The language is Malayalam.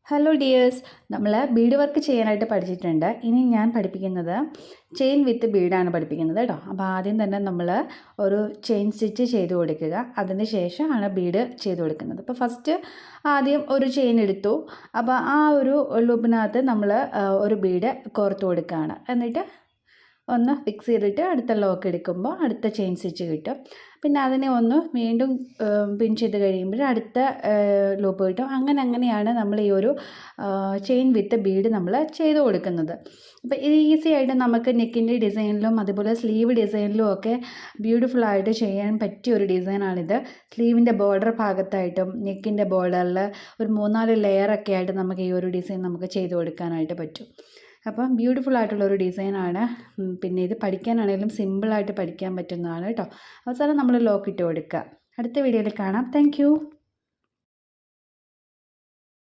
ഹലോ ഡിയേഴ്സ്, നമ്മൾ ബീഡ് വർക്ക് ചെയ്യാനായിട്ട് പഠിച്ചിട്ടുണ്ട്. ഇനി ഞാൻ പഠിപ്പിക്കുന്നത് ചെയിൻ വിത്ത് ബീഡാണ് പഠിപ്പിക്കുന്നത് കേട്ടോ. അപ്പോൾ ആദ്യം തന്നെ നമ്മൾ ഒരു ചെയിൻ സ്റ്റിച്ച് ചെയ്ത് കൊടുക്കുക. അതിന് ശേഷമാണ് ബീഡ് ചെയ്ത് കൊടുക്കുന്നത്. അപ്പോൾ ഫസ്റ്റ് ആദ്യം ഒരു ചെയിൻ എടുത്തു. അപ്പോൾ ആ ഒരു ലൂപ്പിനകത്ത് നമ്മൾ ഒരു ബീഡ് കോർത്ത് കൊടുക്കുകയാണ്. എന്നിട്ട് ഒന്ന് ഫിക്സ് ചെയ്തിട്ട് അടുത്ത ലോക്ക് എടുക്കുമ്പോൾ അടുത്ത ചെയിൻ സ്റ്റിച്ച് കിട്ടും. പിന്നെ അതിനെ ഒന്ന് വീണ്ടും പിൻ ചെയ്ത് കഴിയുമ്പോൾ അടുത്ത ലൂപ്പ് കിട്ടും. അങ്ങനെയാണ് നമ്മൾ ഈ ഒരു ചെയിൻ വിത്ത് ബീഡ് നമ്മൾ ചെയ്ത് കൊടുക്കുന്നത്. അപ്പോൾ ഇത് ഈസി ആയിട്ട് നമുക്ക് നെക്കിൻ്റെ ഡിസൈനിലും അതുപോലെ സ്ലീവ് ഡിസൈനിലും ഒക്കെ ബ്യൂട്ടിഫുള്ളായിട്ട് ചെയ്യാൻ പറ്റിയ ഒരു ഡിസൈനാണിത്. സ്ലീവിൻ്റെ ബോർഡർ ഭാഗത്തായിട്ടും നെക്കിൻ്റെ ബോർഡറിൽ ഒരു 3-4 ലെയറൊക്കെ ആയിട്ട് നമുക്ക് ഈ ഒരു ഡിസൈൻ നമുക്ക് ചെയ്ത് കൊടുക്കാനായിട്ട് പറ്റും. അപ്പം ബ്യൂട്ടിഫുൾ ആയിട്ടുള്ളൊരു ഡിസൈനാണ്. പിന്നെ ഇത് പഠിക്കാനാണെങ്കിലും സിമ്പിളായിട്ട് പഠിക്കാൻ പറ്റുന്നതാണ് കേട്ടോ. അവസാനം നമ്മൾ ലോക്ക് ഇട്ട് കൊടുക്കുക. അടുത്ത വീഡിയോയിൽ കാണാം. താങ്ക്